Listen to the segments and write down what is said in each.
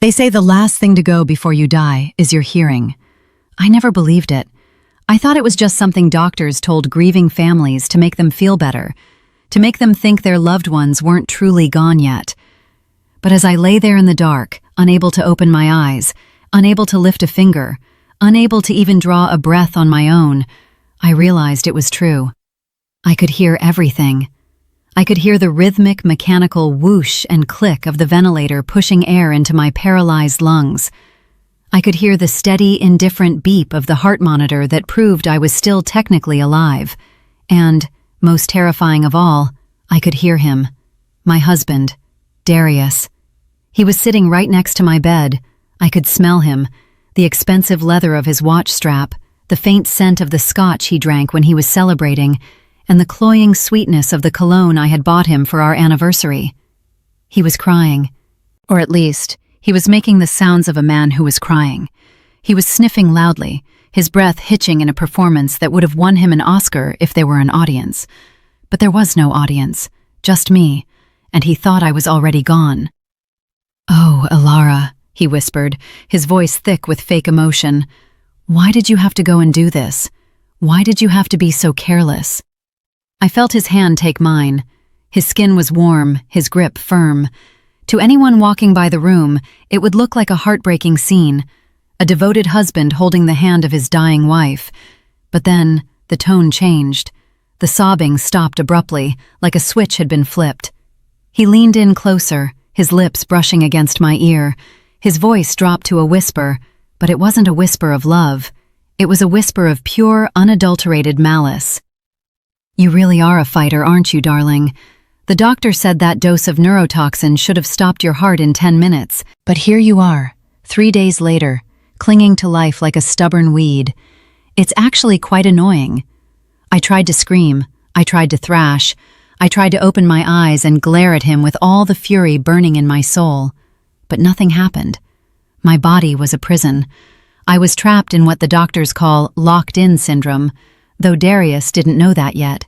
They say the last thing to go before you die is your hearing. I never believed it. I thought it was just something doctors told grieving families to make them feel better, to make them think their loved ones weren't truly gone yet. But as I lay there in the dark, unable to open my eyes, unable to lift a finger, unable to even draw a breath on my own, I realized it was true. I could hear everything. I could hear the rhythmic, mechanical whoosh and click of the ventilator pushing air into my paralyzed lungs. I could hear the steady, indifferent beep of the heart monitor that proved I was still technically alive. And, most terrifying of all, I could hear him. My husband, Darius. He was sitting right next to my bed. I could smell him, the expensive leather of his watch strap, the faint scent of the scotch he drank when he was celebrating, and the cloying sweetness of the cologne I had bought him for our anniversary. He was crying. Or at least, he was making the sounds of a man who was crying. He was sniffing loudly, his breath hitching in a performance that would have won him an Oscar if there were an audience. But there was no audience, just me, and he thought I was already gone. "Oh, Elara," he whispered, his voice thick with fake emotion. "Why did you have to go and do this? Why did you have to be so careless?" I felt his hand take mine. His skin was warm, his grip firm. To anyone walking by the room, it would look like a heartbreaking scene, a devoted husband holding the hand of his dying wife. But then, the tone changed. The sobbing stopped abruptly, like a switch had been flipped. He leaned in closer, his lips brushing against my ear. His voice dropped to a whisper, but it wasn't a whisper of love. It was a whisper of pure, unadulterated malice. "You really are a fighter, aren't you, darling? The doctor said that dose of neurotoxin should have stopped your heart in 10 minutes, but here you are, 3 days later, clinging to life like a stubborn weed. It's actually quite annoying." I tried to scream, I tried to thrash, I tried to open my eyes and glare at him with all the fury burning in my soul. But nothing happened. My body was a prison. I was trapped in what the doctors call locked-in syndrome, though Darius didn't know that yet.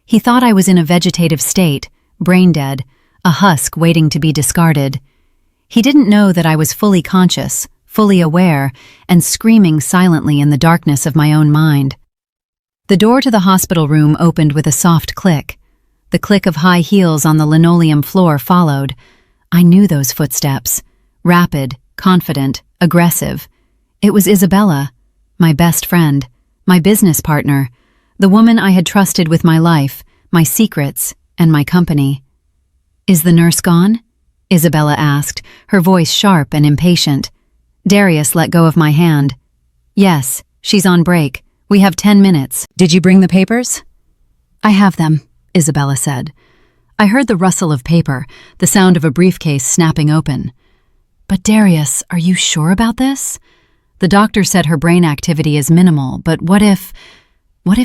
He thought I was in a vegetative state, brain-dead, a husk waiting to be discarded. He didn't know that I was fully conscious, fully aware, and screaming silently in the darkness of my own mind. The door to the hospital room opened with a soft click. The click of high heels on the linoleum floor followed. I knew those footsteps. Rapid, confident, aggressive. It was Isabella, my best friend, my business partner, the woman I had trusted with my life, my secrets, and my company. "Is the nurse gone?" Isabella asked, her voice sharp and impatient. Darius let go of my hand. "Yes, she's on break. We have 10 minutes. Did you bring the papers?" "I have them," Isabella said. I heard the rustle of paper, the sound of a briefcase snapping open. "But Darius, are you sure about this? The doctor said her brain activity is minimal, but what if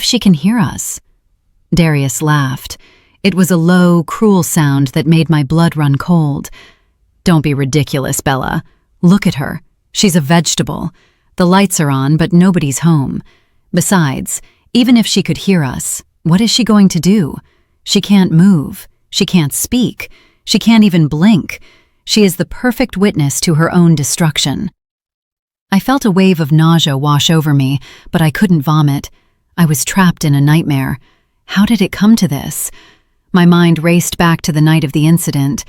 she can hear us?" Darius laughed. It was a low, cruel sound that made my blood run cold. "Don't be ridiculous, Bella. Look at her. She's a vegetable. The lights are on, but nobody's home. Besides, even if she could hear us, what is she going to do? She can't move. She can't speak. She can't even blink. She is the perfect witness to her own destruction." I felt a wave of nausea wash over me, but I couldn't vomit. I was trapped in a nightmare. How did it come to this? My mind raced back to the night of the incident.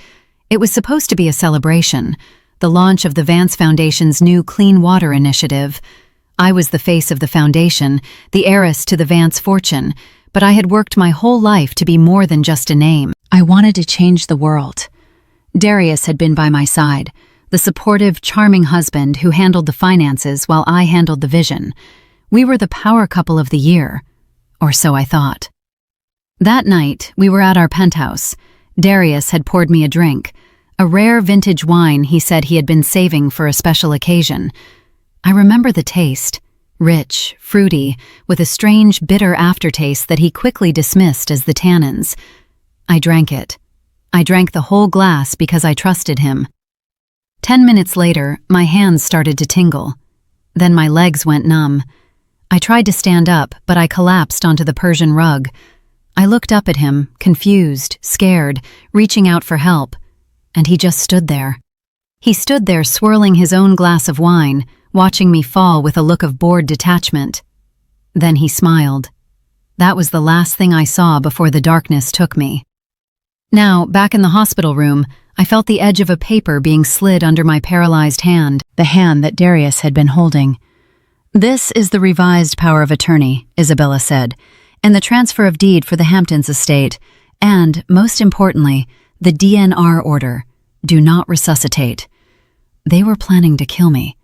It was supposed to be a celebration, the launch of the Vance Foundation's new Clean Water initiative. I was the face of the foundation, the heiress to the Vance fortune, but I had worked my whole life to be more than just a name. I wanted to change the world. Darius had been by my side, the supportive, charming husband who handled the finances while I handled the vision. We were the power couple of the year, or so I thought. That night, we were at our penthouse. Darius had poured me a drink, a rare vintage wine he said he had been saving for a special occasion. I remember the taste, rich, fruity, with a strange, bitter aftertaste that he quickly dismissed as the tannins. I drank it. I drank the whole glass because I trusted him. 10 minutes later, my hands started to tingle. Then my legs went numb. I tried to stand up, but I collapsed onto the Persian rug. I looked up at him, confused, scared, reaching out for help, and he just stood there. He stood there swirling his own glass of wine, watching me fall with a look of bored detachment. Then he smiled. That was the last thing I saw before the darkness took me. Now, back in the hospital room, I felt the edge of a paper being slid under my paralyzed hand, the hand that Darius had been holding. "This is the revised power of attorney," Isabella said, "and the transfer of deed for the Hamptons estate, and, most importantly, the DNR order. Do not resuscitate." They were planning to kill me.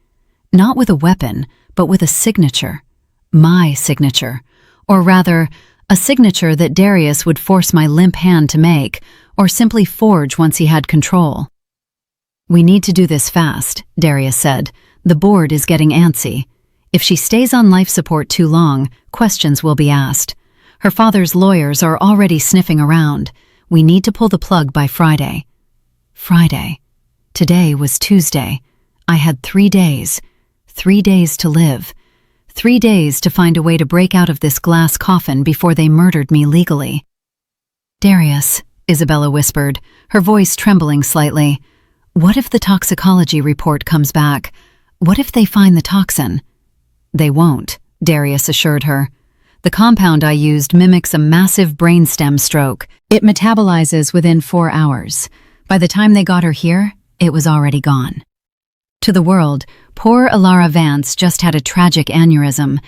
Not with a weapon, but with a signature. My signature. Or rather, a signature that Darius would force my limp hand to make, or simply forge once he had control. "We need to do this fast," Darius said. "The board is getting antsy. If she stays on life support too long, questions will be asked. Her father's lawyers are already sniffing around. We need to pull the plug by Friday." Friday. Today was Tuesday. I had 3 days. 3 days to live. 3 days to find a way to break out of this glass coffin before they murdered me legally. "Darius," Isabella whispered, her voice trembling slightly. "What if the toxicology report comes back? What if they find the toxin?" "They won't," Darius assured her. "The compound I used mimics a massive brainstem stroke. It metabolizes within 4 hours. By the time they got her here, it was already gone." To the world, poor Alara Vance just had a tragic aneurysm.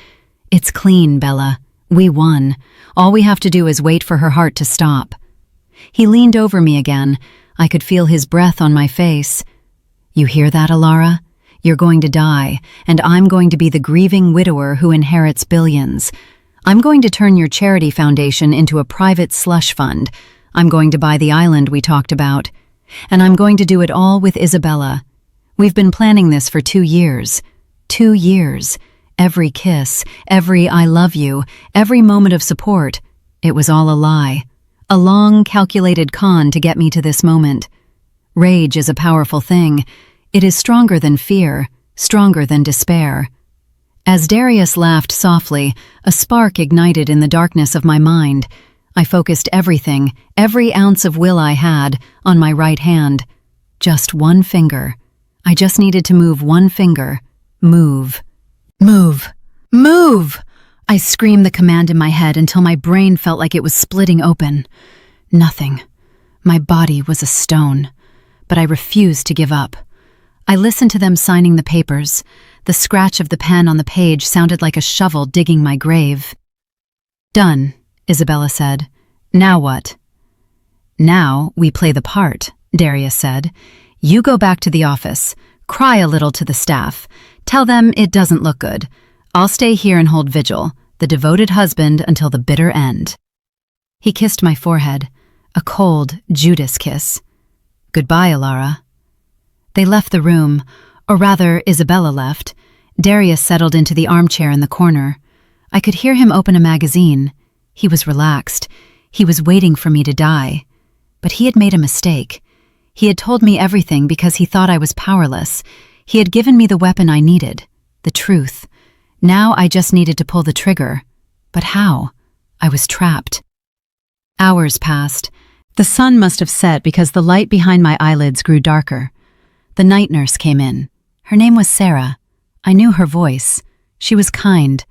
"It's clean, Bella. We won. All we have to do is wait for her heart to stop." He leaned over me again. I could feel his breath on my face. "You hear that, Alara? You're going to die, and I'm going to be the grieving widower who inherits billions. I'm going to turn your charity foundation into a private slush fund. I'm going to buy the island we talked about. And I'm going to do it all with Isabella. We've been planning this for 2 years. 2 years. Every kiss, every I love you, every moment of support. It was all a lie. A long, calculated con to get me to this moment. Rage is a powerful thing. It is stronger than fear, stronger than despair. As Darius laughed softly, a spark ignited in the darkness of my mind. I focused everything, every ounce of will I had, on my right hand. Just one finger. I just needed to move one finger. Move. Move. Move! I screamed the command in my head until my brain felt like it was splitting open. Nothing. My body was a stone. But I refused to give up. I listened to them signing the papers. The scratch of the pen on the page sounded like a shovel digging my grave. "Done," Isabella said. "Now what?" "Now we play the part," Darius said. "You go back to the office, cry a little to the staff, tell them it doesn't look good. I'll stay here and hold vigil, the devoted husband until the bitter end." He kissed my forehead, a cold Judas kiss. "Goodbye, Alara." They left the room, or rather, Isabella left. Darius settled into the armchair in the corner. I could hear him open a magazine. He was relaxed. He was waiting for me to die. But he had made a mistake. He had told me everything because he thought I was powerless. He had given me the weapon I needed, the truth. Now I just needed to pull the trigger. But how? I was trapped. Hours passed. The sun must have set because the light behind my eyelids grew darker. The night nurse came in. Her name was Sarah. I knew her voice. She was kind.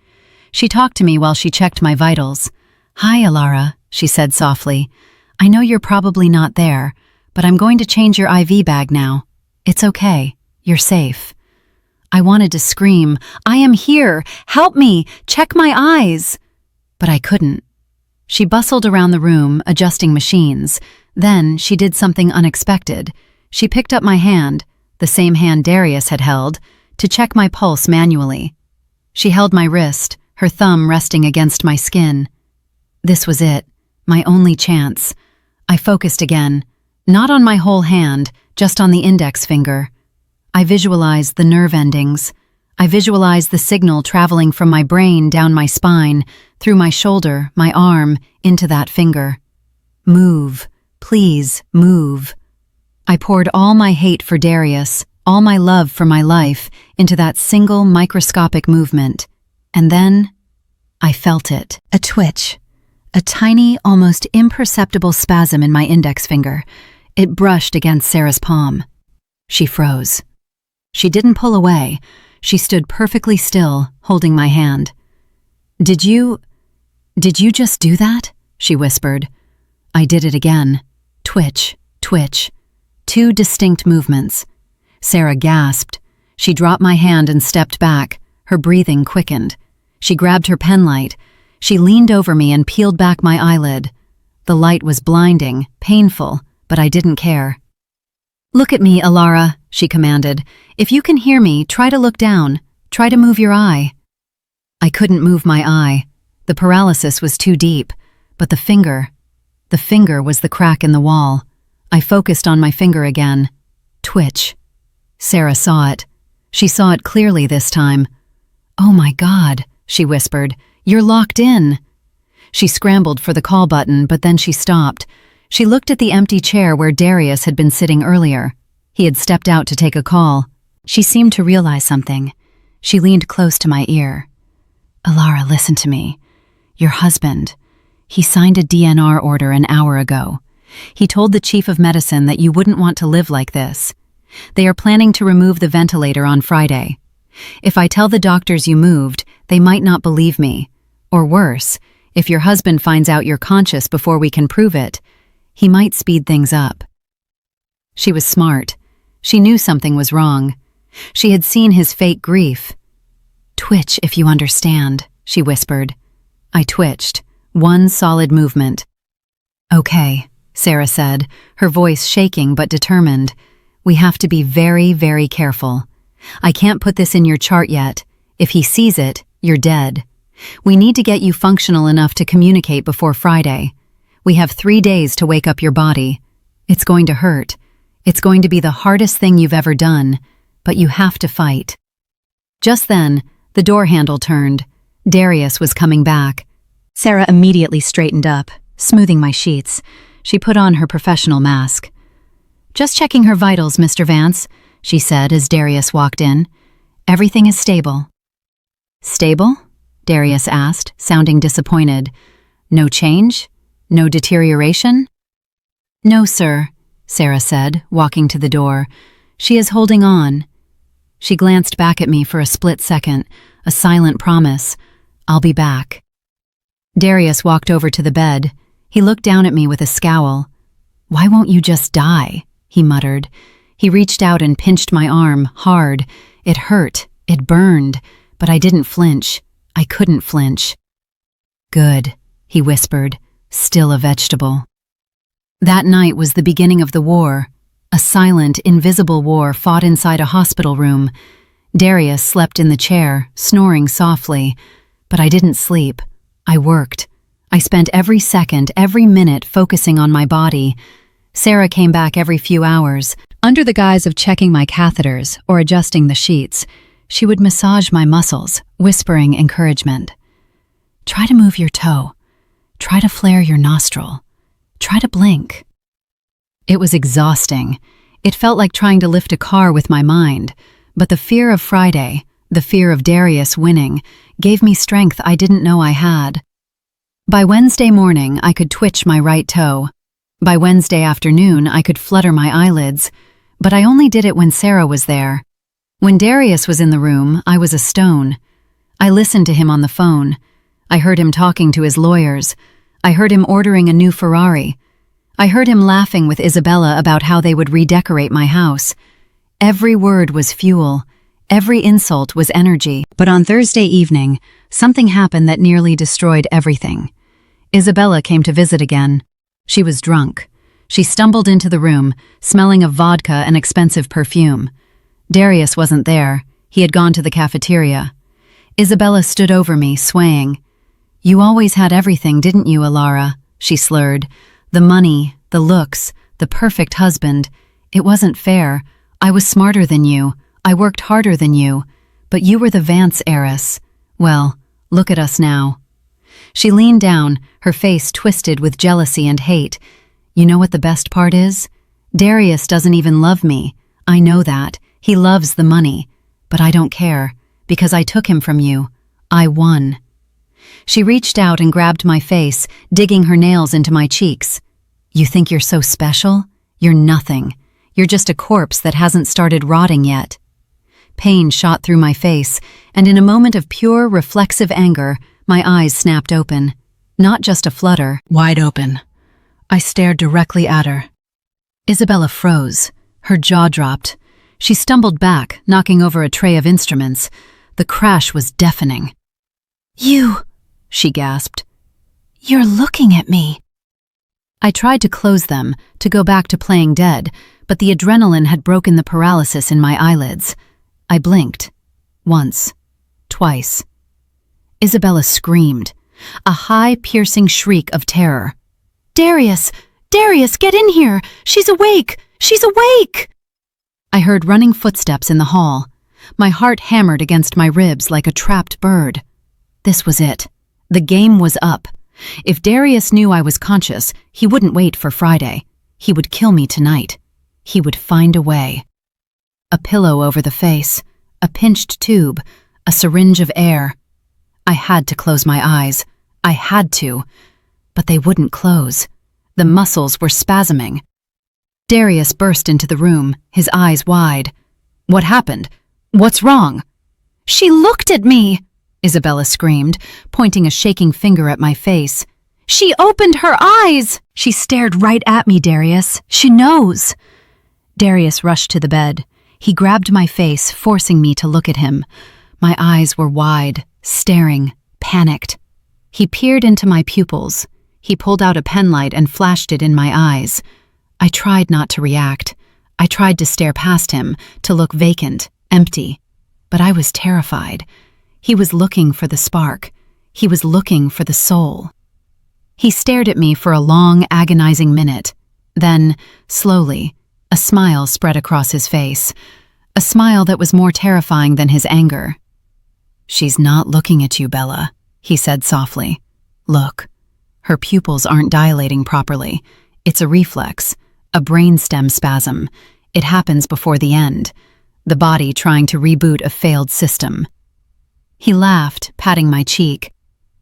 She talked to me while she checked my vitals. "Hi, Alara," she said softly. "I know you're probably not there, but I'm going to change your IV bag now. It's okay. You're safe." I wanted to scream, "I am here! Help me! Check my eyes!" But I couldn't. She bustled around the room, adjusting machines. Then she did something unexpected. She picked up my hand, the same hand Darius had held, to check my pulse manually. She held my wrist, her thumb resting against my skin. This was it, my only chance. I focused again, not on my whole hand, just on the index finger. I visualized the nerve endings. I visualized the signal traveling from my brain down my spine, through my shoulder, my arm, into that finger. Move, please, move. I poured all my hate for Darius, all my love for my life, into that single microscopic movement. And then, I felt it. A twitch. A tiny, almost imperceptible spasm in my index finger. It brushed against Sarah's palm. She froze. She didn't pull away. She stood perfectly still, holding my hand. Did you just do that?" she whispered. I did it again. Twitch, twitch. 2 distinct movements. Sarah gasped. She dropped my hand and stepped back. Her breathing quickened. She grabbed her penlight. She leaned over me and peeled back my eyelid. The light was blinding, painful, but I didn't care. "Look at me, Alara," she commanded. "If you can hear me, try to look down. Try to move your eye." I couldn't move my eye. The paralysis was too deep, but the finger was the crack in the wall. I focused on my finger again. Twitch. Sarah saw it. She saw it clearly this time. "Oh my God," she whispered. "You're locked in." She scrambled for the call button, but then she stopped. She looked at the empty chair where Darius had been sitting earlier. He had stepped out to take a call. She seemed to realize something. She leaned close to my ear. "Alara, listen to me. Your husband, he signed a DNR order an hour ago. He told the chief of medicine that you wouldn't want to live like this. They are planning to remove the ventilator on Friday. If I tell the doctors you moved, they might not believe me. Or worse, if your husband finds out you're conscious before we can prove it, he might speed things up." She was smart. She knew something was wrong. She had seen his fake grief. "Twitch if you understand," she whispered. I twitched. One solid movement. "Okay," Sarah said, her voice shaking but determined. "We have to be very, very careful. I can't put this in your chart yet. If he sees it, you're dead. We need to get you functional enough to communicate before Friday. We have 3 days to wake up your body. It's going to hurt. It's going to be the hardest thing you've ever done, but you have to fight." Just then, the door handle turned. Darius was coming back. Sarah immediately straightened up, smoothing my sheets. She put on her professional mask. "Just checking her vitals, Mr. Vance," she said as Darius walked in. "Everything is stable." "Stable?" Darius asked, sounding disappointed. "No change? No deterioration?" "No, sir," Sarah said, walking to the door. "She is holding on." She glanced back at me for a split second, a silent promise. "I'll be back." Darius walked over to the bed. He looked down at me with a scowl. "Why won't you just die?" he muttered. He reached out and pinched my arm, hard. It hurt. It burned. But I didn't flinch. I couldn't flinch. "Good," he whispered, still a vegetable. That night was the beginning of the war. A silent, invisible war fought inside a hospital room. Darius slept in the chair, snoring softly. But I didn't sleep. I worked. I spent every second, every minute focusing on my body. Sarah came back every few hours. Under the guise of checking my catheters or adjusting the sheets, she would massage my muscles, whispering encouragement. "Try to move your toe. Try to flare your nostril. Try to blink." It was exhausting. It felt like trying to lift a car with my mind. But the fear of Friday, the fear of Darius winning, gave me strength I didn't know I had. By Wednesday morning, I could twitch my right toe. By Wednesday afternoon, I could flutter my eyelids. But I only did it when Sarah was there. When Darius was in the room, I was a stone. I listened to him on the phone. I heard him talking to his lawyers. I heard him ordering a new Ferrari. I heard him laughing with Isabella about how they would redecorate my house. Every word was fuel. Every insult was energy. But on Thursday evening, something happened that nearly destroyed everything. Isabella came to visit again. She was drunk. She stumbled into the room, smelling of vodka and expensive perfume. Darius wasn't there. He had gone to the cafeteria. Isabella stood over me, swaying. "You always had everything, didn't you, Alara?" she slurred. "The money, the looks, the perfect husband. It wasn't fair. I was smarter than you. I worked harder than you. But you were the Vance heiress. Well, look at us now." She leaned down, her face twisted with jealousy and hate. "You know what the best part is? Darius doesn't even love me. I know that. He loves the money. But I don't care, because I took him from you. I won." She reached out and grabbed my face, digging her nails into my cheeks. "You think you're so special? You're nothing. You're just a corpse that hasn't started rotting yet." Pain shot through my face, and in a moment of pure, reflexive anger, my eyes snapped open. Not just a flutter, wide open. I stared directly at her. Isabella froze. Her jaw dropped. She stumbled back, knocking over a tray of instruments. The crash was deafening. "You," she gasped. "You're looking at me." I tried to close them, to go back to playing dead, but the adrenaline had broken the paralysis in my eyelids. I blinked. Once. Twice. Isabella screamed. A high, piercing shriek of terror. "Darius! Darius, get in here! She's awake! She's awake!" I heard running footsteps in the hall. My heart hammered against my ribs like a trapped bird. This was it. The game was up. If Darius knew I was conscious, he wouldn't wait for Friday. He would kill me tonight. He would find a way. A pillow over the face, a pinched tube, a syringe of air. I had to close my eyes. I had to. But they wouldn't close. The muscles were spasming. Darius burst into the room, his eyes wide. "What happened? What's wrong?" "She looked at me!" Isabella screamed, pointing a shaking finger at my face. "She opened her eyes!" "She stared right at me, Darius. She knows!" Darius rushed to the bed. He grabbed my face, forcing me to look at him. My eyes were wide, staring, panicked. He peered into my pupils. He pulled out a penlight and flashed it in my eyes. I tried not to react. I tried to stare past him, to look vacant, empty. But I was terrified. He was looking for the spark. He was looking for the soul. He stared at me for a long, agonizing minute. Then, slowly, a smile spread across his face. A smile that was more terrifying than his anger. "She's not looking at you, Bella," he said softly. "Look. Her pupils aren't dilating properly. It's a reflex, a brainstem spasm. It happens before the end. The body trying to reboot a failed system." He laughed, patting my cheek.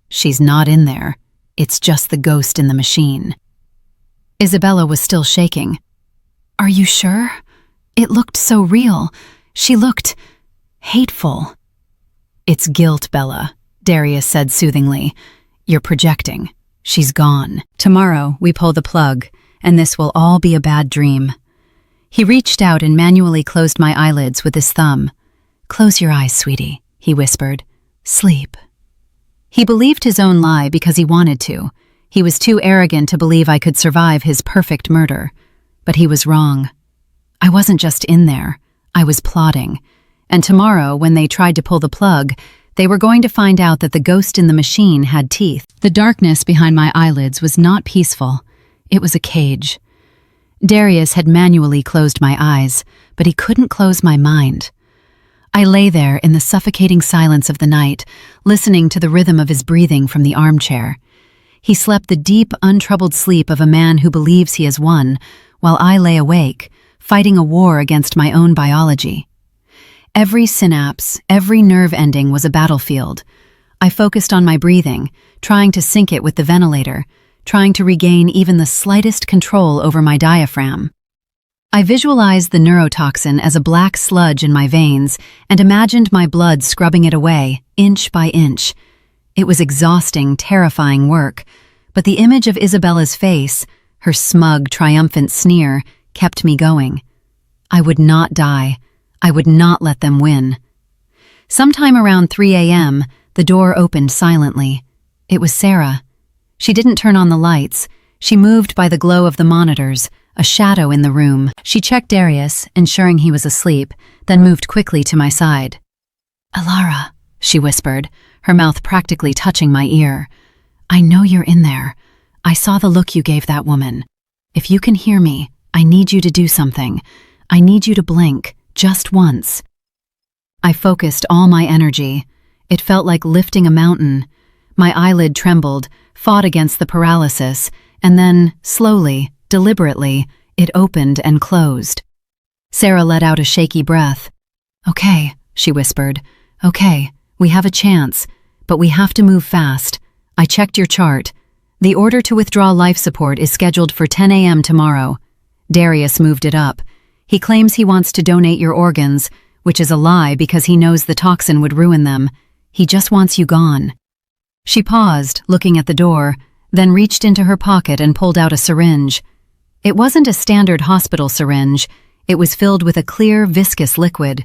"She's not in there. It's just the ghost in the machine." Isabella was still shaking. "Are you sure? It looked so real. She looked hateful." "It's guilt, Bella," Darius said soothingly. "You're projecting. She's gone. Tomorrow we pull the plug, and this will all be a bad dream." He reached out and manually closed my eyelids with his thumb. "Close your eyes, sweetie," he whispered. "Sleep." He believed his own lie because he wanted to. He was too arrogant to believe I could survive his perfect murder. But he was wrong. I wasn't just in there. I was plotting. And tomorrow, when they tried to pull the plug, they were going to find out that the ghost in the machine had teeth. The darkness behind my eyelids was not peaceful. It was a cage. Darius had manually closed my eyes, but he couldn't close my mind. I lay there in the suffocating silence of the night, listening to the rhythm of his breathing from the armchair. He slept the deep, untroubled sleep of a man who believes he has won, while I lay awake, fighting a war against my own biology. Every synapse, every nerve ending was a battlefield. I focused on my breathing, trying to sync it with the ventilator, trying to regain even the slightest control over my diaphragm. I visualized the neurotoxin as a black sludge in my veins and imagined my blood scrubbing it away, inch by inch. It was exhausting, terrifying work, but the image of Isabella's face, her smug, triumphant sneer, kept me going. I would not die. I would not let them win. Sometime around 3 a.m., the door opened silently. It was Sarah. She didn't turn on the lights. She moved by the glow of the monitors, a shadow in the room. She checked Darius, ensuring he was asleep, then moved quickly to my side. "Alara," she whispered, her mouth practically touching my ear. "I know you're in there. I saw the look you gave that woman. If you can hear me, I need you to do something. I need you to blink, just once." I focused all my energy. It felt like lifting a mountain. My eyelid trembled, fought against the paralysis, and then, slowly, deliberately, it opened and closed. Sarah let out a shaky breath. "Okay," she whispered. "Okay, we have a chance, but we have to move fast. I checked your chart. The order to withdraw life support is scheduled for 10 a.m. tomorrow." Darius moved it up. He claims he wants to donate your organs, which is a lie because he knows the toxin would ruin them. He just wants you gone." She paused, looking at the door, then reached into her pocket and pulled out a syringe. It wasn't a standard hospital syringe. It was filled with a clear, viscous liquid.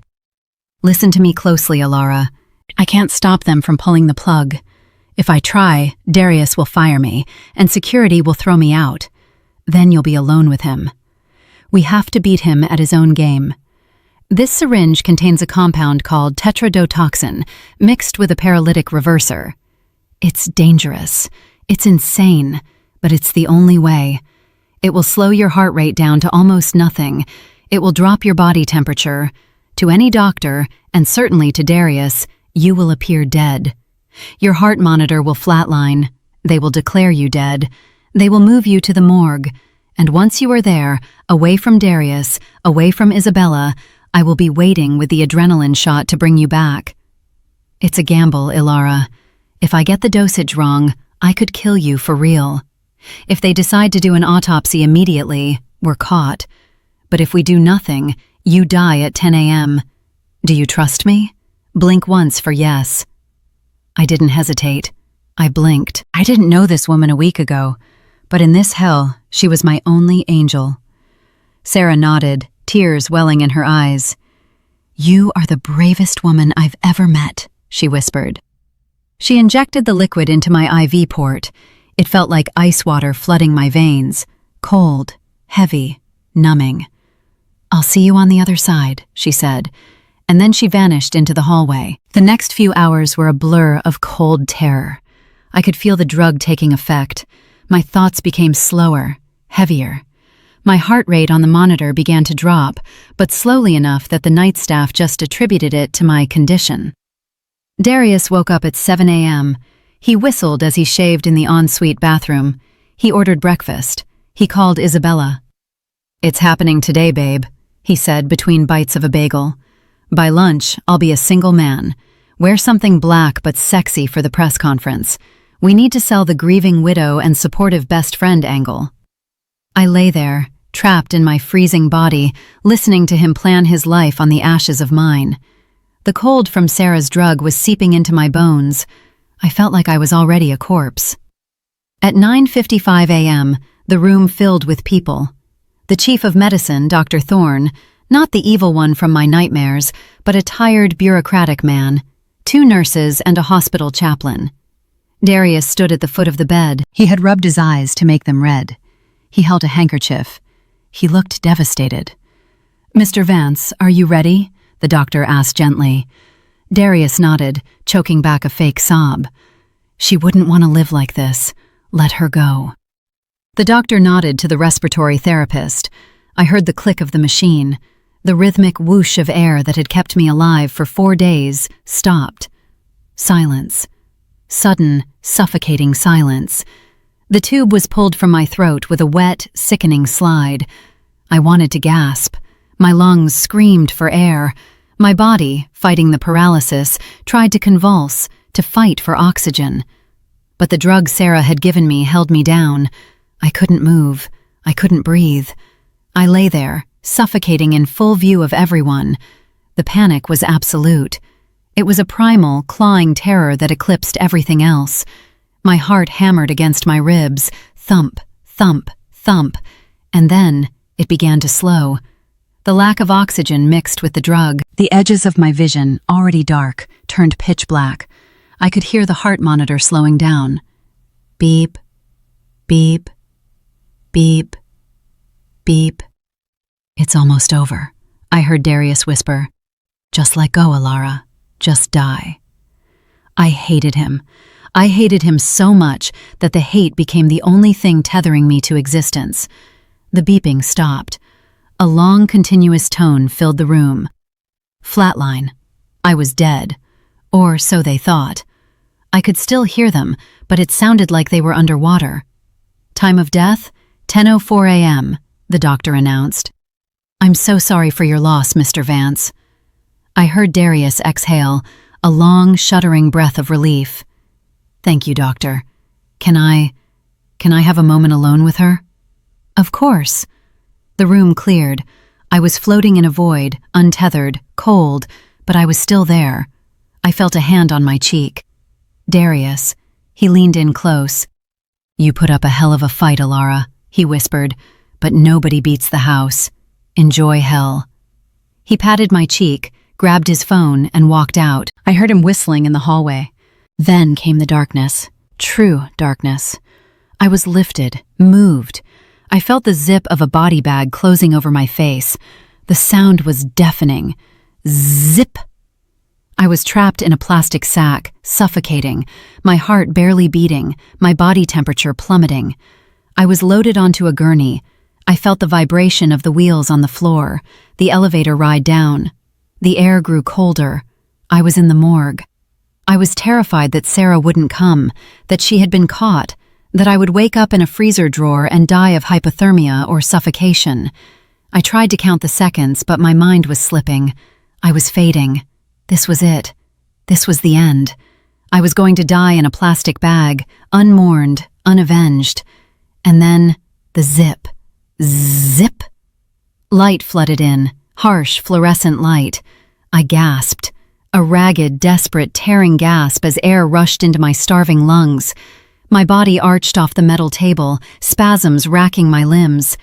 "Listen to me closely, Alara. I can't stop them from pulling the plug. If I try, Darius will fire me, and security will throw me out. Then you'll be alone with him. We have to beat him at his own game. This syringe contains a compound called tetrodotoxin, mixed with a paralytic reverser. It's dangerous. It's insane, but it's the only way. It will slow your heart rate down to almost nothing. It will drop your body temperature. To any doctor, and certainly to Darius, you will appear dead. Your heart monitor will flatline. They will declare you dead. They will move you to the morgue. And once you are there, away from Darius, away from Isabella, I will be waiting with the adrenaline shot to bring you back. It's a gamble, Ilara. If I get the dosage wrong, I could kill you for real. If they decide to do an autopsy immediately, we're caught. But if we do nothing, you die at 10 a.m. Do you trust me? Blink once for yes." I didn't hesitate. I blinked. I didn't know this woman a week ago, but in this hell, she was my only angel. Sarah nodded, tears welling in her eyes. "You are the bravest woman I've ever met," she whispered. She injected the liquid into my IV port. It felt like ice water flooding my veins, cold, heavy, numbing. "I'll see you on the other side," she said, and then she vanished into the hallway. The next few hours were a blur of cold terror. I could feel the drug taking effect. My thoughts became slower, heavier. My heart rate on the monitor began to drop, but slowly enough that the night staff just attributed it to my condition. Darius woke up at 7 a.m. He whistled as he shaved in the ensuite bathroom. He ordered breakfast. He called Isabella. "It's happening today, babe," he said between bites of a bagel. "By lunch, I'll be a single man. Wear something black but sexy for the press conference. We need to sell the grieving widow and supportive best friend angle." I lay there, trapped in my freezing body, listening to him plan his life on the ashes of mine. The cold from Sarah's drug was seeping into my bones. I felt like I was already a corpse. At 9:55 a.m., the room filled with people. The chief of medicine, Dr. Thorne, not the evil one from my nightmares, but a tired, bureaucratic man, 2 nurses and a hospital chaplain. Darius stood at the foot of the bed. He had rubbed his eyes to make them red. He held a handkerchief. He looked devastated. "Mr. Vance, are you ready?" the doctor asked gently. Darius nodded, choking back a fake sob. "She wouldn't want to live like this. Let her go." The doctor nodded to the respiratory therapist. I heard the click of the machine. The rhythmic whoosh of air that had kept me alive for 4 days stopped. Silence. Sudden, suffocating silence. The tube was pulled from my throat with a wet, sickening slide. I wanted to gasp. My lungs screamed for air. My body, fighting the paralysis, tried to convulse, to fight for oxygen. But the drug Sarah had given me held me down. I couldn't move. I couldn't breathe. I lay there, suffocating in full view of everyone. The panic was absolute. It was a primal, clawing terror that eclipsed everything else. My heart hammered against my ribs, thump, thump, thump, and then it began to slow. The lack of oxygen mixed with the drug. The edges of my vision, already dark, turned pitch black. I could hear the heart monitor slowing down. Beep, beep, beep, beep. "It's almost over," I heard Darius whisper. "Just let go, Alara. Just die." I hated him. I hated him so much that the hate became the only thing tethering me to existence. The beeping stopped. A long, continuous tone filled the room. Flatline. I was dead. Or so they thought. I could still hear them, but it sounded like they were underwater. "Time of death? 10:04 a.m., the doctor announced. "I'm so sorry for your loss, Mr. Vance." I heard Darius exhale, a long, shuddering breath of relief. "Thank you, doctor. Can I have a moment alone with her?" "Of course." The room cleared. I was floating in a void, untethered, cold, but I was still there. I felt a hand on my cheek. Darius. He leaned in close. "You put up a hell of a fight, Alara," he whispered, "but nobody beats the house. Enjoy hell." He patted my cheek, grabbed his phone, and walked out. I heard him whistling in the hallway. Then came the darkness. True darkness. I was lifted, moved. I felt the zip of a body bag closing over my face. The sound was deafening. Zip! I was trapped in a plastic sack, suffocating, my heart barely beating, my body temperature plummeting. I was loaded onto a gurney. I felt the vibration of the wheels on the floor, the elevator ride down. The air grew colder. I was in the morgue. I was terrified that Sarah wouldn't come, that she had been caught, that I would wake up in a freezer drawer and die of hypothermia or suffocation. I tried to count the seconds, but my mind was slipping. I was fading. This was it. This was the end. I was going to die in a plastic bag, unmourned, unavenged. And then, the zip. Zip! Light flooded in, harsh, fluorescent light. I gasped. A ragged, desperate, tearing gasp as air rushed into my starving lungs. My body arched off the metal table, spasms racking my limbs.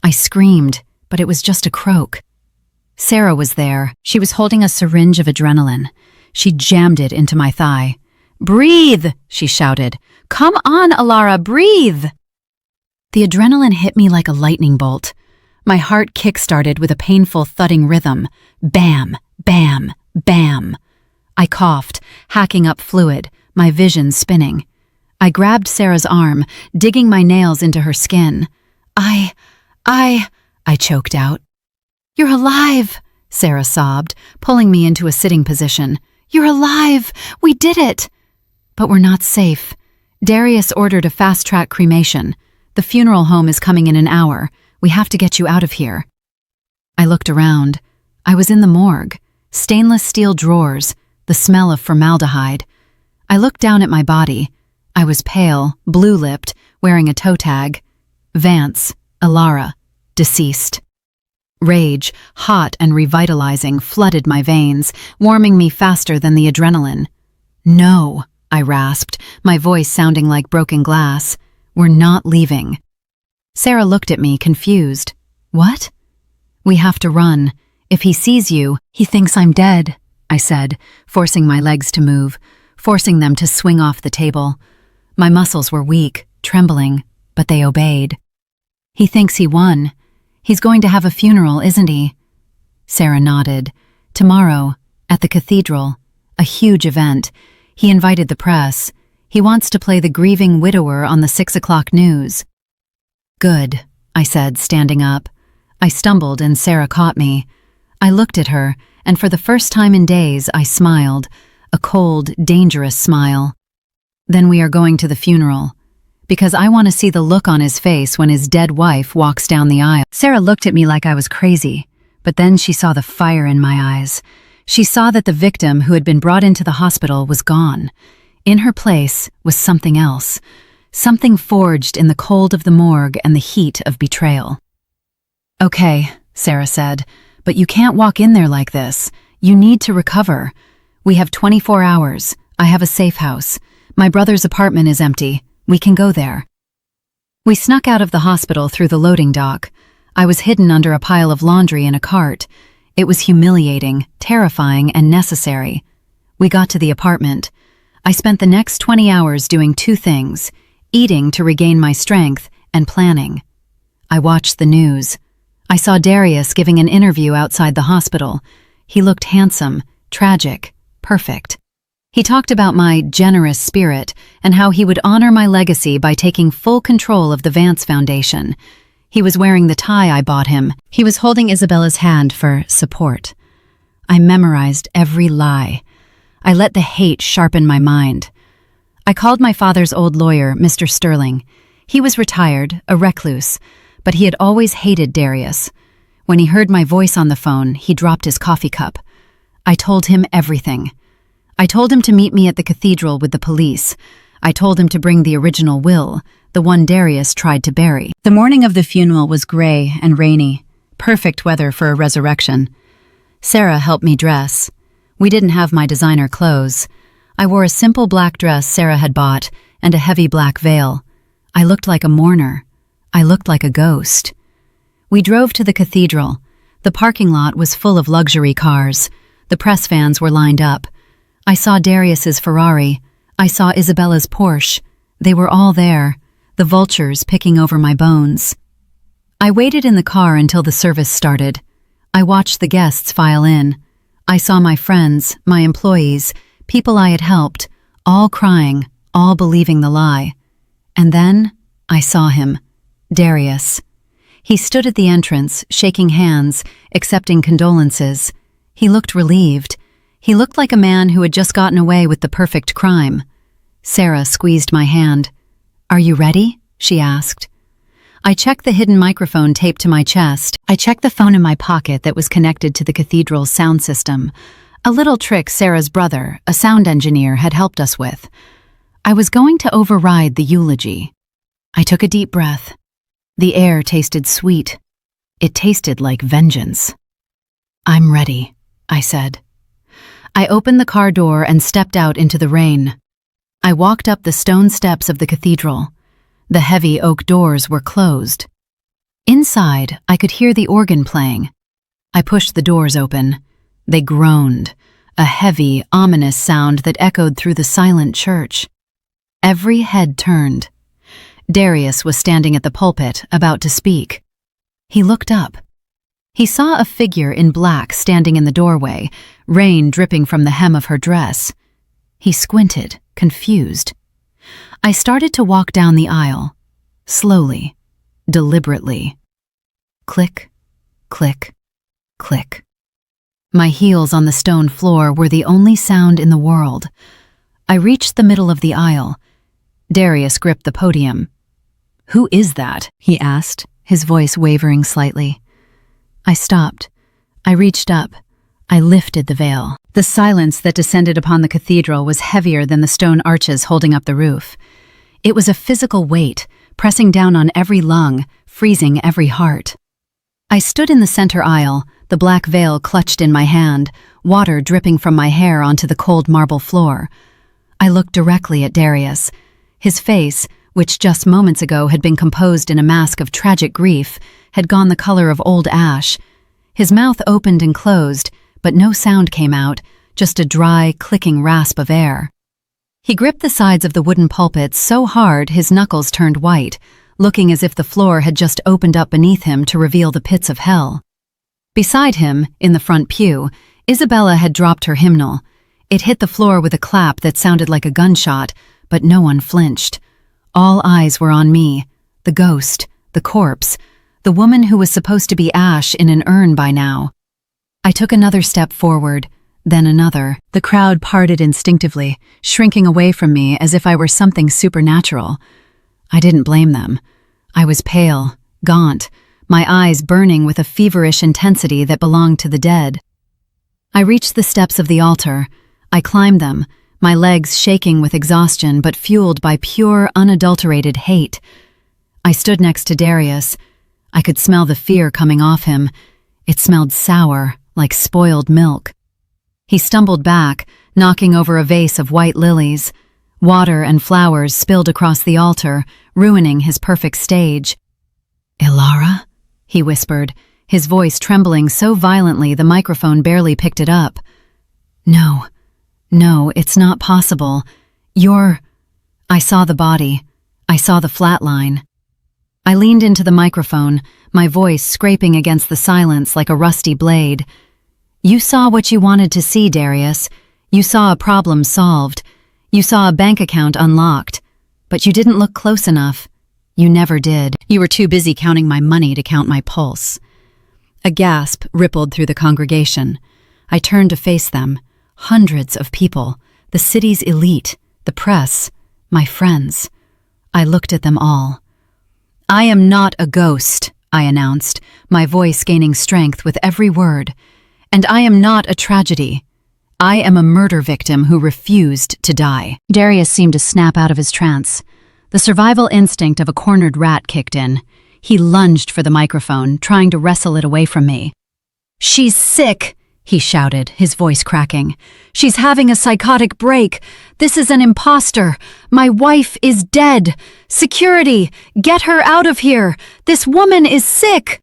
I screamed, but it was just a croak. Sarah was there. She was holding a syringe of adrenaline. She jammed it into my thigh. "Breathe!" she shouted. "Come on, Alara, breathe!" The adrenaline hit me like a lightning bolt. My heart kick-started with a painful thudding rhythm. Bam, bam, bam. I coughed, hacking up fluid, my vision spinning. I grabbed Sarah's arm, digging my nails into her skin. I choked out. "You're alive," Sarah sobbed, pulling me into a sitting position. "You're alive! We did it!" "But we're not safe. Darius ordered a fast-track cremation. The funeral home is coming in an hour. We have to get you out of here." I looked around. I was in the morgue. Stainless steel drawers, the smell of formaldehyde. I looked down at my body. I was pale, blue-lipped, wearing a toe tag. Vance, Alara, deceased. Rage, hot and revitalizing, flooded my veins, warming me faster than the adrenaline. "No," I rasped, my voice sounding like broken glass. "We're not leaving." Sarah looked at me, confused. "What?" "We have to run. If he sees you, he thinks I'm dead," I said, forcing my legs to move, forcing them to swing off the table. My muscles were weak, trembling, but they obeyed. "He thinks he won. He's going to have a funeral, isn't he?" Sarah nodded. "Tomorrow, at the cathedral. A huge event. He invited the press. He wants to play the grieving widower on the 6 o'clock news." "Good," I said, standing up. I stumbled and Sarah caught me. I looked at her, and for the first time in days I smiled, a cold, dangerous smile. "Then we are going to the funeral, because I want to see the look on his face when his dead wife walks down the aisle." Sarah looked at me like I was crazy, but then she saw the fire in my eyes. She saw that the victim who had been brought into the hospital was gone. In her place was something else, something forged in the cold of the morgue and the heat of betrayal. "Okay," Sarah said, "but you can't walk in there like this. You need to recover. We have 24 hours. I have a safe house. My brother's apartment is empty. We can go there." We snuck out of the hospital through the loading dock. I was hidden under a pile of laundry in a cart. It was humiliating, terrifying, and necessary. We got to the apartment. I spent the next 20 hours doing two things: eating to regain my strength and planning. I watched the news. I saw Darius giving an interview outside the hospital. He looked handsome, tragic, perfect. He talked about my generous spirit and how he would honor my legacy by taking full control of the Vance Foundation. He was wearing the tie I bought him. He was holding Isabella's hand for support. I memorized every lie. I let the hate sharpen my mind. I called my father's old lawyer, Mr. Sterling. He was retired, a recluse, but he had always hated Darius. When he heard my voice on the phone, he dropped his coffee cup. I told him everything. I told him to meet me at the cathedral with the police. I told him to bring the original will, the one Darius tried to bury. The morning of the funeral was gray and rainy. Perfect weather for a resurrection. Sarah helped me dress. We didn't have my designer clothes. I wore a simple black dress Sarah had bought and a heavy black veil. I looked like a mourner. I looked like a ghost. We drove to the cathedral. The parking lot was full of luxury cars. The press vans were lined up. I saw Darius's Ferrari. I saw Isabella's Porsche. They were all there, the vultures picking over my bones. I waited in the car until the service started. I watched the guests file in. I saw my friends, my employees, people I had helped, all crying, all believing the lie. And then I saw him, Darius. He stood at the entrance, shaking hands, accepting condolences. He looked relieved. He looked like a man who had just gotten away with the perfect crime. Sarah squeezed my hand. "Are you ready?" she asked. I checked the hidden microphone taped to my chest. I checked the phone in my pocket that was connected to the cathedral's sound system, a little trick Sarah's brother, a sound engineer, had helped us with. I was going to override the eulogy. I took a deep breath. The air tasted sweet. It tasted like vengeance. "I'm ready," I said. I opened the car door and stepped out into the rain. I walked up the stone steps of the cathedral. The heavy oak doors were closed. Inside, I could hear the organ playing. I pushed the doors open. They groaned, a heavy, ominous sound that echoed through the silent church. Every head turned. Darius was standing at the pulpit, about to speak. He looked up. He saw a figure in black standing in the doorway, rain dripping from the hem of her dress. He squinted, confused. I started to walk down the aisle, slowly, deliberately. Click, click, click. My heels on the stone floor were the only sound in the world. I reached the middle of the aisle. Darius gripped the podium. "Who is that?" he asked, his voice wavering slightly. I stopped. I reached up. I lifted the veil. The silence that descended upon the cathedral was heavier than the stone arches holding up the roof. It was a physical weight, pressing down on every lung, freezing every heart. I stood in the center aisle, the black veil clutched in my hand, water dripping from my hair onto the cold marble floor. I looked directly at Darius. His face, which just moments ago had been composed in a mask of tragic grief, had gone the color of old ash. His mouth opened and closed, but no sound came out, just a dry, clicking rasp of air. He gripped the sides of the wooden pulpit so hard his knuckles turned white, looking as if the floor had just opened up beneath him to reveal the pits of hell. Beside him, in the front pew, Isabella had dropped her hymnal. It hit the floor with a clap that sounded like a gunshot, but no one flinched. All eyes were on me, the ghost, the corpse, the woman who was supposed to be ash in an urn by now. I took another step forward, then another. The crowd parted instinctively, shrinking away from me as if I were something supernatural. I didn't blame them. I was pale, gaunt, my eyes burning with a feverish intensity that belonged to the dead. I reached the steps of the altar. I climbed them, my legs shaking with exhaustion but fueled by pure, unadulterated hate. I stood next to Darius. I could smell the fear coming off him. It smelled sour, like spoiled milk. He stumbled back, knocking over a vase of white lilies. Water and flowers spilled across the altar, ruining his perfect stage. "Ilara?" he whispered, his voice trembling so violently the microphone barely picked it up. No, it's not possible. I saw the body. I saw the flat line. I leaned into the microphone, my voice scraping against the silence like a rusty blade. "You saw what you wanted to see, Darius. You saw a problem solved. You saw a bank account unlocked. But you didn't look close enough. You never did. You were too busy counting my money to count my pulse." A gasp rippled through the congregation. I turned to face them. Hundreds of people, the city's elite, the press, my friends. I looked at them all. "I am not a ghost," I announced, my voice gaining strength with every word. "And I am not a tragedy. I am a murder victim who refused to die." Darius seemed to snap out of his trance. The survival instinct of a cornered rat kicked in. He lunged for the microphone, trying to wrestle it away from me. "She's sick," he shouted, his voice cracking. "She's having a psychotic break. This is an imposter. My wife is dead. Security, get her out of here. This woman is sick."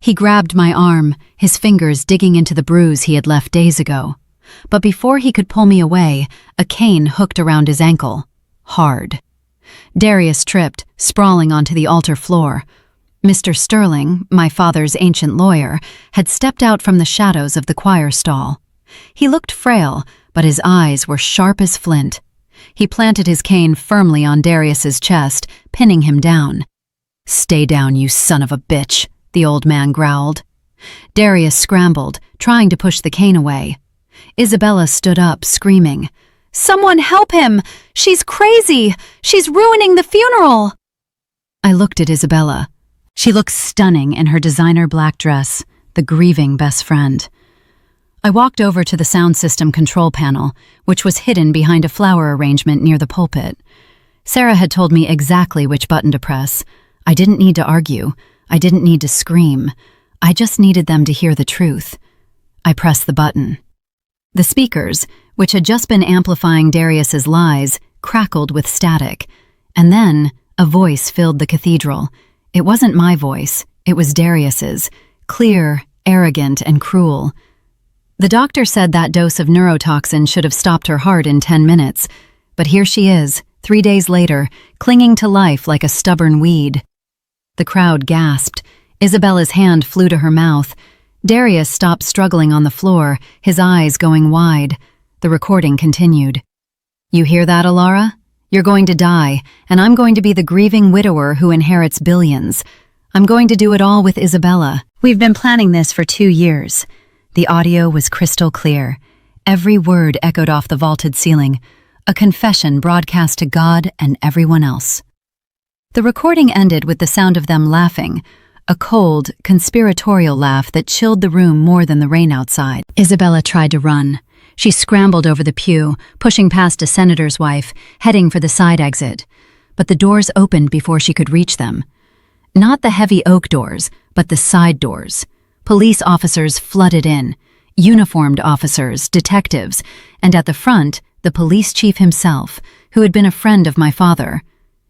He grabbed my arm, his fingers digging into the bruise he had left days ago. But before he could pull me away, a cane hooked around his ankle. Hard. Darius tripped, sprawling onto the altar floor. Mr. Sterling, my father's ancient lawyer, had stepped out from the shadows of the choir stall. He looked frail, but his eyes were sharp as flint. He planted his cane firmly on Darius's chest, pinning him down. "Stay down, you son of a bitch," the old man growled. Darius scrambled, trying to push the cane away. Isabella stood up, screaming, "Someone help him! She's crazy! She's ruining the funeral!" I looked at Isabella. She looked stunning in her designer black dress, the grieving best friend. I walked over to the sound system control panel, which was hidden behind a flower arrangement near the pulpit. Sarah had told me exactly which button to press. I didn't need to argue. I didn't need to scream. I just needed them to hear the truth. I pressed the button. The speakers, which had just been amplifying Darius's lies, crackled with static. And then a voice filled the cathedral. It wasn't my voice, it was Darius's, clear, arrogant, and cruel. The doctor said that dose of neurotoxin should have stopped her heart in 10 minutes, but here she is, 3 days later, clinging to life like a stubborn weed. The crowd gasped. Isabella's hand flew to her mouth. Darius stopped struggling on the floor, his eyes going wide. The recording continued. "You hear that, Alara? You're going to die, and I'm going to be the grieving widower who inherits billions. I'm going to do it all with Isabella. We've been planning this for 2 years." The audio was crystal clear. Every word echoed off the vaulted ceiling, a confession broadcast to God and everyone else. The recording ended with the sound of them laughing, a cold, conspiratorial laugh that chilled the room more than the rain outside. Isabella tried to run. She scrambled over the pew, pushing past a senator's wife, heading for the side exit. But the doors opened before she could reach them. Not the heavy oak doors, but the side doors. Police officers flooded in, uniformed officers, detectives, and at the front, the police chief himself, who had been a friend of my father.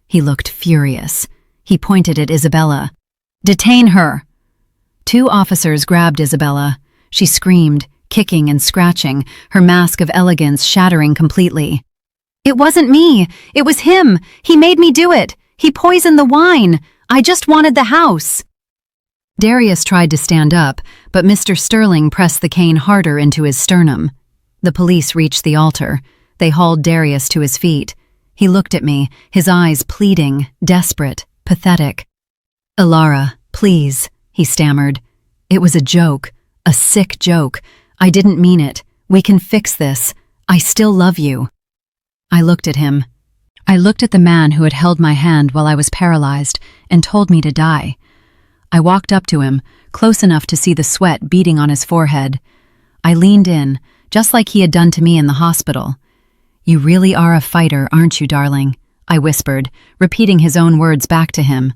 He looked furious. He pointed at Isabella. "Detain her!" 2 officers grabbed Isabella. She screamed, kicking and scratching, her mask of elegance shattering completely. "It wasn't me! It was him! He made me do it! He poisoned the wine! I just wanted the house!" Darius tried to stand up, but Mr. Sterling pressed the cane harder into his sternum. The police reached the altar. They hauled Darius to his feet. He looked at me, his eyes pleading, desperate, pathetic. "Alara, please," he stammered. "It was a joke, a sick joke. I didn't mean it. We can fix this. I still love you." I looked at him. I looked at the man who had held my hand while I was paralyzed and told me to die. I walked up to him, close enough to see the sweat beading on his forehead. I leaned in, just like he had done to me in the hospital. "You really are a fighter, aren't you, darling?" I whispered, repeating his own words back to him.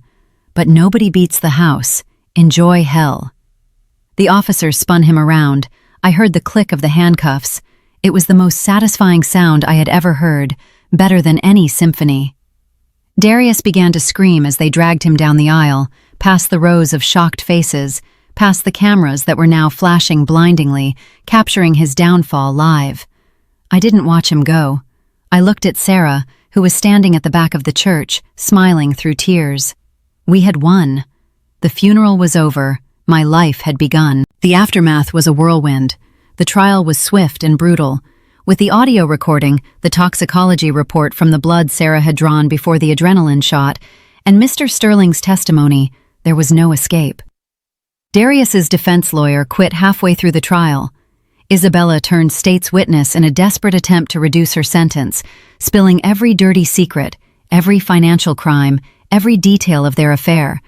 "But nobody beats the house. Enjoy hell." The officer spun him around. I heard the click of the handcuffs. It was the most satisfying sound I had ever heard, better than any symphony. Darius began to scream as they dragged him down the aisle, past the rows of shocked faces, past the cameras that were now flashing blindingly, capturing his downfall live. I didn't watch him go. I looked at Sarah, who was standing at the back of the church, smiling through tears. We had won. The funeral was over. My life had begun. The aftermath was a whirlwind. The trial was swift and brutal. With the audio recording, the toxicology report from the blood Sarah had drawn before the adrenaline shot, and Mr. Sterling's testimony, there was no escape. Darius's defense lawyer quit halfway through the trial. Isabella turned state's witness in a desperate attempt to reduce her sentence, spilling every dirty secret, every financial crime, every detail of their affair.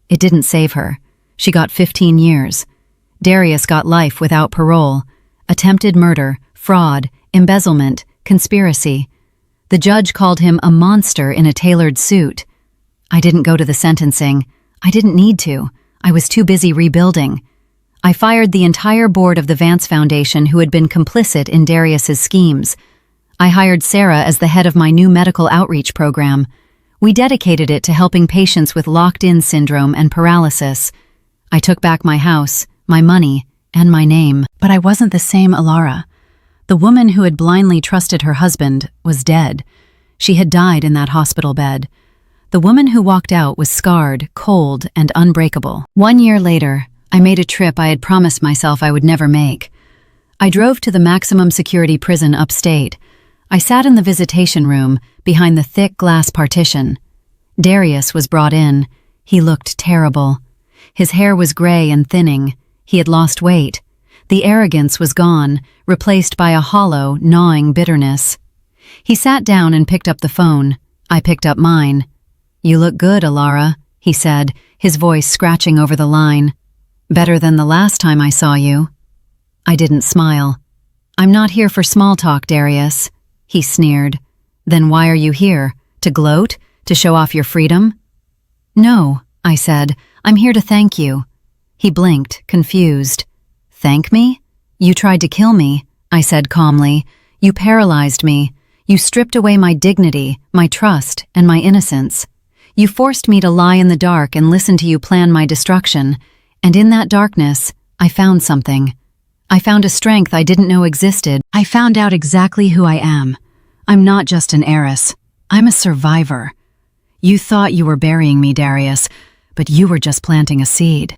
It didn't save her. She got 15 years. Darius got life without parole. Attempted murder, fraud, embezzlement, conspiracy. The judge called him a monster in a tailored suit. I didn't go to the sentencing. I didn't need to. I was too busy rebuilding. I fired the entire board of the Vance Foundation who had been complicit in Darius's schemes. I hired Sarah as the head of my new medical outreach program. We dedicated it to helping patients with locked-in syndrome and paralysis. I took back my house, my money, and my name. But I wasn't the same Alara. The woman who had blindly trusted her husband was dead. She had died in that hospital bed. The woman who walked out was scarred, cold, and unbreakable. 1 year later, I made a trip I had promised myself I would never make. I drove to the maximum security prison upstate. I sat in the visitation room, behind the thick glass partition. Darius was brought in. He looked terrible. His hair was gray and thinning. He had lost weight. The arrogance was gone, replaced by a hollow, gnawing bitterness. He sat down and picked up the phone. I picked up mine. "You look good, Alara," he said, his voice scratching over the line. "Better than the last time I saw you." I didn't smile. "I'm not here for small talk, Darius," he sneered. "Then why are you here? To gloat? To show off your freedom?" "No," I said. "I'm here to thank you." He blinked, confused. "Thank me? You tried to kill me," I said calmly. "You paralyzed me. You stripped away my dignity, my trust, and my innocence. You forced me to lie in the dark and listen to you plan my destruction. And in that darkness, I found something. I found a strength I didn't know existed. I found out exactly who I am. I'm not just an heiress. I'm a survivor. You thought you were burying me, Darius, but you were just planting a seed."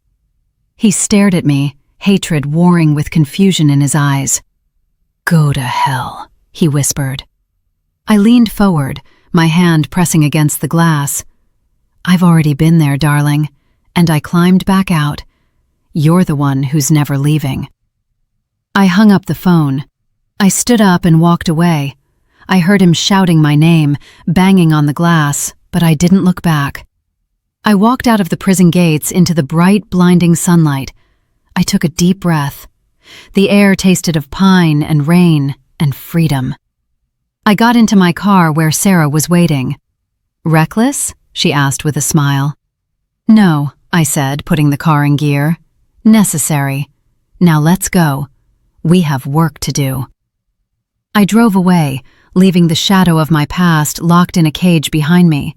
He stared at me, hatred warring with confusion in his eyes. "Go to hell," he whispered. I leaned forward, my hand pressing against the glass. "I've already been there, darling, and I climbed back out. You're the one who's never leaving." I hung up the phone. I stood up and walked away. I heard him shouting my name, banging on the glass, but I didn't look back. I walked out of the prison gates into the bright, blinding sunlight. I took a deep breath. The air tasted of pine and rain and freedom. I got into my car where Sarah was waiting. "Reckless?" she asked with a smile. "No," I said, putting the car in gear. "Necessary. Now let's go. We have work to do." I drove away, leaving the shadow of my past locked in a cage behind me.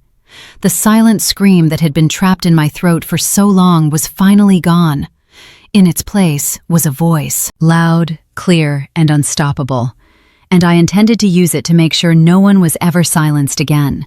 The silent scream that had been trapped in my throat for so long was finally gone. In its place was a voice, loud, clear, and unstoppable, and I intended to use it to make sure no one was ever silenced again.